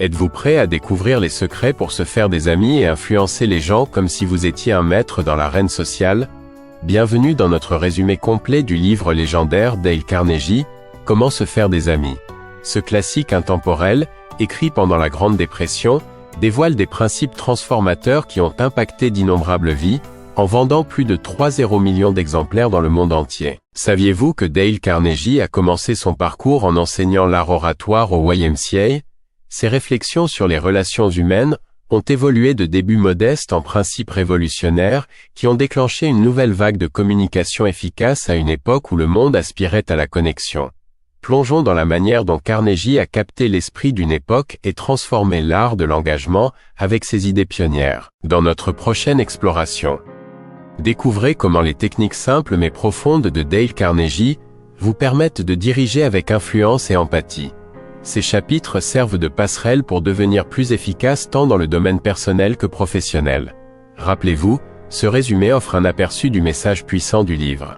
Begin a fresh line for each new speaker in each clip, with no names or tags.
Êtes-vous prêt à découvrir les secrets pour se faire des amis et influencer les gens comme si vous étiez un maître dans l'arène sociale? Bienvenue dans notre résumé complet du livre légendaire Dale Carnegie, Comment se faire des amis. Ce classique intemporel, écrit pendant la Grande Dépression, dévoile des principes transformateurs qui ont impacté d'innombrables vies, en vendant plus de 3,0 millions d'exemplaires dans le monde entier. Saviez-vous que Dale Carnegie a commencé son parcours en enseignant l'art oratoire au YMCA? Ses réflexions sur les relations humaines ont évolué de débuts modestes en principes révolutionnaires qui ont déclenché une nouvelle vague de communication efficace à une époque où le monde aspirait à la connexion. Plongeons dans la manière dont Carnegie a capté l'esprit d'une époque et transformé l'art de l'engagement avec ses idées pionnières. Dans notre prochaine exploration, découvrez comment les techniques simples mais profondes de Dale Carnegie vous permettent de diriger avec influence et empathie. Ces chapitres servent de passerelle pour devenir plus efficace tant dans le domaine personnel que professionnel. Rappelez-vous, ce résumé offre un aperçu du message puissant du livre.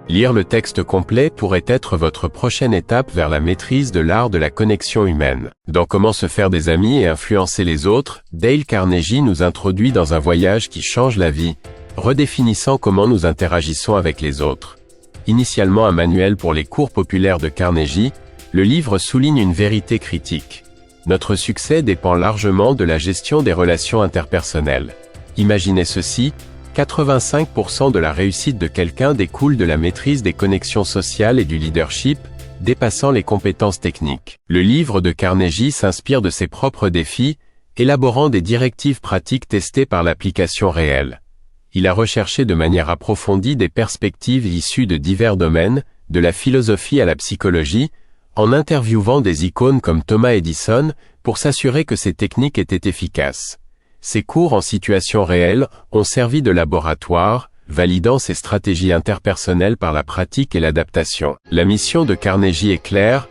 Lire le texte complet pourrait être votre prochaine étape vers la maîtrise de l'art de la connexion humaine. Dans Comment se faire des amis et influencer les autres, Dale Carnegie nous introduit dans un voyage qui change la vie, redéfinissant comment nous interagissons avec les autres. Initialement un manuel pour les cours populaires de Carnegie, le livre souligne une vérité critique. Notre succès dépend largement de la gestion des relations interpersonnelles. Imaginez ceci, 85% de la réussite de quelqu'un découle de la maîtrise des connexions sociales et du leadership, dépassant les compétences techniques. Le livre de Carnegie s'inspire de ses propres défis, élaborant des directives pratiques testées par l'application réelle. Il a recherché de manière approfondie des perspectives issues de divers domaines, de la philosophie à la psychologie, en interviewant des icônes comme Thomas Edison pour s'assurer que ces techniques étaient efficaces. Ces cours en situation réelle ont servi de laboratoire, validant ces stratégies interpersonnelles par la pratique et l'adaptation. La mission de Carnegie est claire,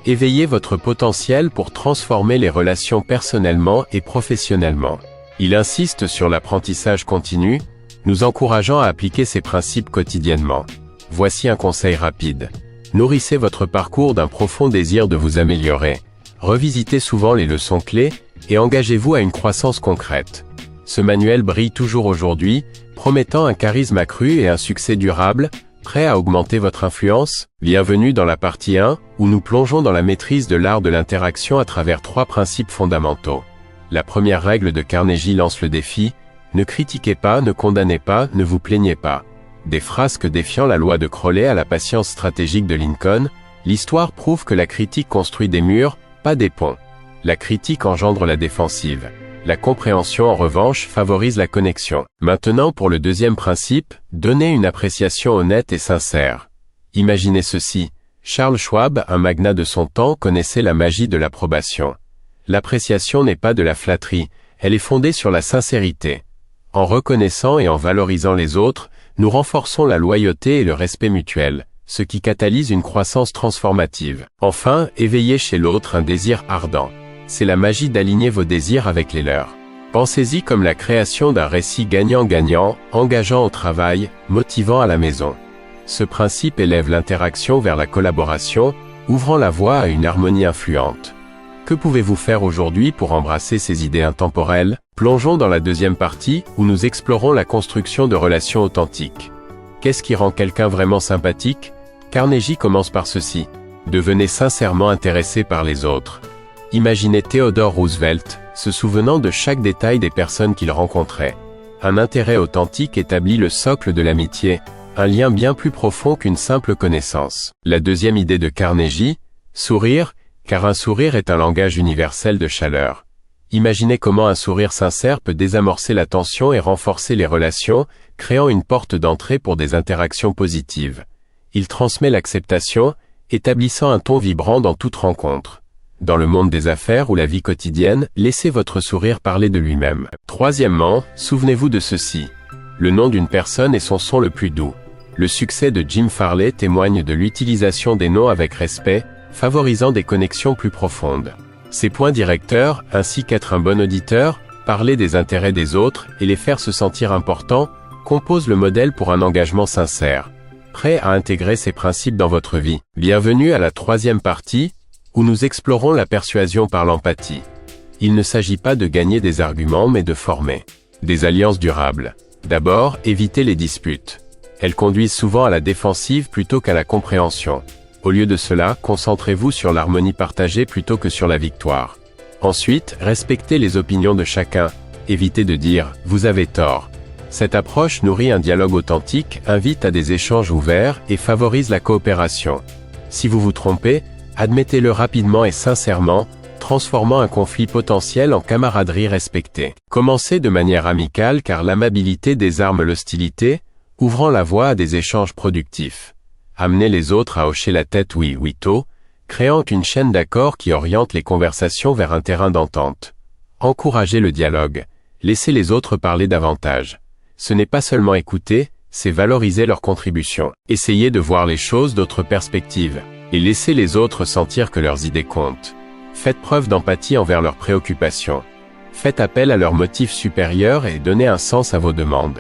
éveillez votre potentiel pour transformer les relations personnellement et professionnellement. Il insiste sur l'apprentissage continu, nous encourageant à appliquer ces principes quotidiennement. Voici un conseil rapide. Nourrissez votre parcours d'un profond désir de vous améliorer. Revisitez souvent les leçons clés et engagez-vous à une croissance concrète. Ce manuel brille toujours aujourd'hui, promettant un charisme accru et un succès durable, prêt à augmenter votre influence. Bienvenue dans la partie 1, où nous plongeons dans la maîtrise de l'art de l'interaction à travers 3 principes fondamentaux. La première règle de Carnegie lance le défi, ne critiquez pas, ne condamnez pas, ne vous plaignez pas. Des frasques défiant la loi de Crowley à la patience stratégique de Lincoln, l'histoire prouve que la critique construit des murs, pas des ponts. La critique engendre la défensive. La compréhension, en revanche, favorise la connexion. Maintenant pour le deuxième principe, donnez une appréciation honnête et sincère. Imaginez ceci, Charles Schwab, un magnat de son temps, connaissait la magie de l'approbation. L'appréciation n'est pas de la flatterie, elle est fondée sur la sincérité. En reconnaissant et en valorisant les autres, nous renforçons la loyauté et le respect mutuel, ce qui catalyse une croissance transformative. Enfin, éveillez chez l'autre un désir ardent. C'est la magie d'aligner vos désirs avec les leurs. Pensez-y comme la création d'un récit gagnant-gagnant, engageant au travail, motivant à la maison. Ce principe élève l'interaction vers la collaboration, ouvrant la voie à une harmonie influente. Que pouvez-vous faire aujourd'hui pour embrasser ces idées intemporelles? Plongeons dans la deuxième partie, où nous explorons la construction de relations authentiques. Qu'est-ce qui rend quelqu'un vraiment sympathique? Carnegie commence par ceci. Devenez sincèrement intéressé par les autres. Imaginez Theodore Roosevelt, se souvenant de chaque détail des personnes qu'il rencontrait. Un intérêt authentique établit le socle de l'amitié, un lien bien plus profond qu'une simple connaissance. La deuxième idée de Carnegie, sourire, car un sourire est un langage universel de chaleur. Imaginez comment un sourire sincère peut désamorcer la tension et renforcer les relations, créant une porte d'entrée pour des interactions positives. Il transmet l'acceptation, établissant un ton vibrant dans toute rencontre. Dans le monde des affaires ou la vie quotidienne, laissez votre sourire parler de lui-même. Troisièmement, souvenez-vous de ceci. Le nom d'une personne est son son le plus doux. Le succès de Jim Farley témoigne de l'utilisation des noms avec respect, favorisant des connexions plus profondes. Ces points directeurs, ainsi qu'être un bon auditeur, parler des intérêts des autres et les faire se sentir importants, composent le modèle pour un engagement sincère. Prêt à intégrer ces principes dans votre vie. Bienvenue à la troisième partie, où nous explorons la persuasion par l'empathie. Il ne s'agit pas de gagner des arguments mais de former des alliances durables. D'abord, évitez les disputes. Elles conduisent souvent à la défensive plutôt qu'à la compréhension. Au lieu de cela, concentrez-vous sur l'harmonie partagée plutôt que sur la victoire. Ensuite, respectez les opinions de chacun. Évitez de dire « vous avez tort ». Cette approche nourrit un dialogue authentique, invite à des échanges ouverts et favorise la coopération. Si vous vous trompez, admettez-le rapidement et sincèrement, transformant un conflit potentiel en camaraderie respectée. Commencez de manière amicale car l'amabilité désarme l'hostilité, ouvrant la voie à des échanges productifs. Amenez les autres à hocher la tête oui tôt, créant une chaîne d'accords qui oriente les conversations vers un terrain d'entente. Encouragez le dialogue. Laissez les autres parler davantage. Ce n'est pas seulement écouter, c'est valoriser leur contribution. Essayez de voir les choses d'autres perspectives, et laissez les autres sentir que leurs idées comptent. Faites preuve d'empathie envers leurs préoccupations. Faites appel à leurs motifs supérieurs et donnez un sens à vos demandes.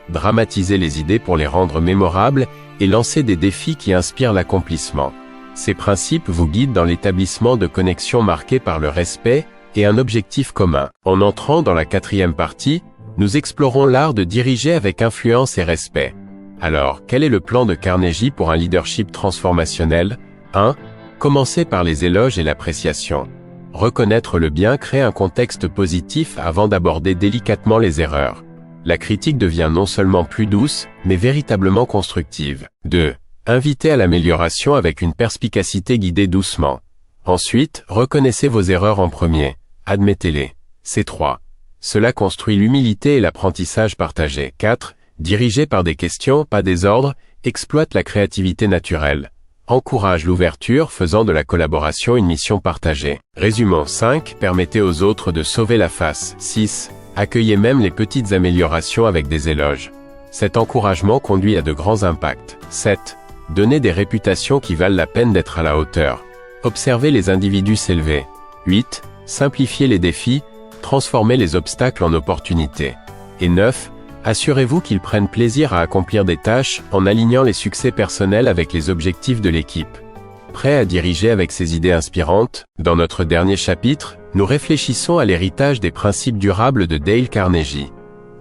Dramatisez les idées pour les rendre mémorables et lancez des défis qui inspirent l'accomplissement. Ces principes vous guident dans l'établissement de connexions marquées par le respect et un objectif commun. En entrant dans la 4e partie, nous explorons l'art de diriger avec influence et respect. Alors, quel est le plan de Carnegie pour un leadership transformationnel? 1. Commencez par les éloges et l'appréciation. Reconnaître le bien crée un contexte positif avant d'aborder délicatement les erreurs. La critique devient non seulement plus douce, mais véritablement constructive. 2. Invitez à l'amélioration avec une perspicacité guidée doucement. Ensuite, reconnaissez vos erreurs en premier. Admettez-les. C'est 3. Cela construit l'humilité et l'apprentissage partagé. 4. Dirigé par des questions, pas des ordres, exploite la créativité naturelle. Encourage l'ouverture, faisant de la collaboration une mission partagée. Résumons. 5. Permettez aux autres de sauver la face. 6. Accueillez même les petites améliorations avec des éloges. Cet encouragement conduit à de grands impacts. 7. Donnez des réputations qui valent la peine d'être à la hauteur. Observez les individus s'élever. 8. Simplifiez les défis, transformez les obstacles en opportunités. Et 9. Assurez-vous qu'ils prennent plaisir à accomplir des tâches en alignant les succès personnels avec les objectifs de l'équipe. Prêt à diriger avec ces idées inspirantes? Dans notre dernier chapitre, nous réfléchissons à l'héritage des principes durables de Dale Carnegie.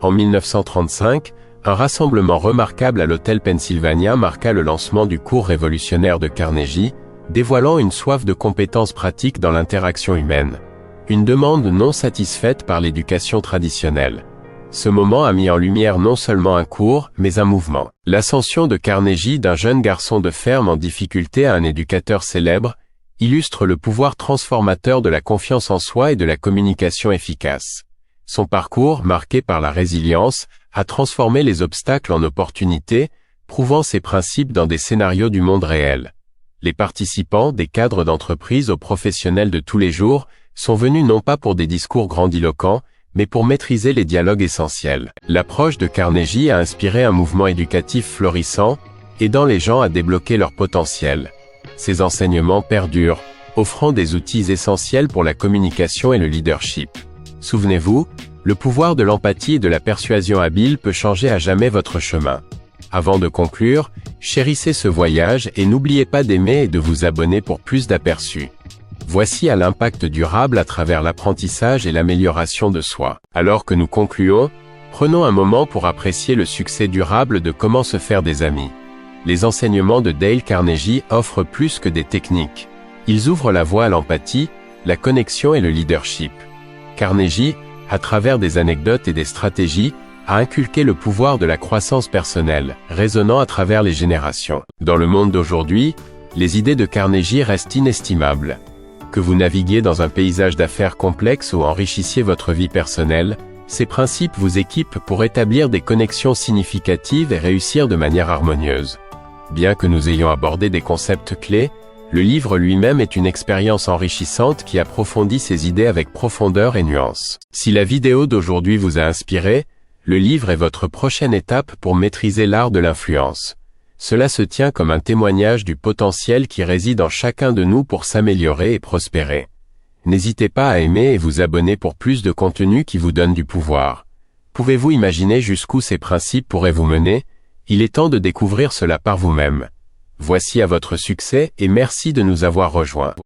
En 1935, un rassemblement remarquable à l'hôtel Pennsylvania marqua le lancement du cours révolutionnaire de Carnegie, dévoilant une soif de compétences pratiques dans l'interaction humaine. Une demande non satisfaite par l'éducation traditionnelle. Ce moment a mis en lumière non seulement un cours, mais un mouvement. L'ascension de Carnegie d'un jeune garçon de ferme en difficulté à un éducateur célèbre, illustre le pouvoir transformateur de la confiance en soi et de la communication efficace. Son parcours, marqué par la résilience, a transformé les obstacles en opportunités, prouvant ses principes dans des scénarios du monde réel. Les participants, des cadres d'entreprise aux professionnels de tous les jours, sont venus non pas pour des discours grandiloquents, mais pour maîtriser les dialogues essentiels. L'approche de Carnegie a inspiré un mouvement éducatif florissant, aidant les gens à débloquer leur potentiel. Ces enseignements perdurent, offrant des outils essentiels pour la communication et le leadership. Souvenez-vous, le pouvoir de l'empathie et de la persuasion habile peut changer à jamais votre chemin. Avant de conclure, chérissez ce voyage et n'oubliez pas d'aimer et de vous abonner pour plus d'aperçus. Voici à l'impact durable à travers l'apprentissage et l'amélioration de soi. Alors que nous concluons, prenons un moment pour apprécier le succès durable de Comment se faire des amis. Les enseignements de Dale Carnegie offrent plus que des techniques. Ils ouvrent la voie à l'empathie, la connexion et le leadership. Carnegie, à travers des anecdotes et des stratégies, a inculqué le pouvoir de la croissance personnelle, résonnant à travers les générations. Dans le monde d'aujourd'hui, les idées de Carnegie restent inestimables. Que vous naviguiez dans un paysage d'affaires complexe ou enrichissiez votre vie personnelle, ces principes vous équipent pour établir des connexions significatives et réussir de manière harmonieuse. Bien que nous ayons abordé des concepts clés, le livre lui-même est une expérience enrichissante qui approfondit ses idées avec profondeur et nuance. Si la vidéo d'aujourd'hui vous a inspiré, le livre est votre prochaine étape pour maîtriser l'art de l'influence. Cela se tient comme un témoignage du potentiel qui réside en chacun de nous pour s'améliorer et prospérer. N'hésitez pas à aimer et vous abonner pour plus de contenu qui vous donne du pouvoir. Pouvez-vous imaginer jusqu'où ces principes pourraient vous mener? Il est temps de découvrir cela par vous-même. Voici à votre succès et merci de nous avoir rejoints.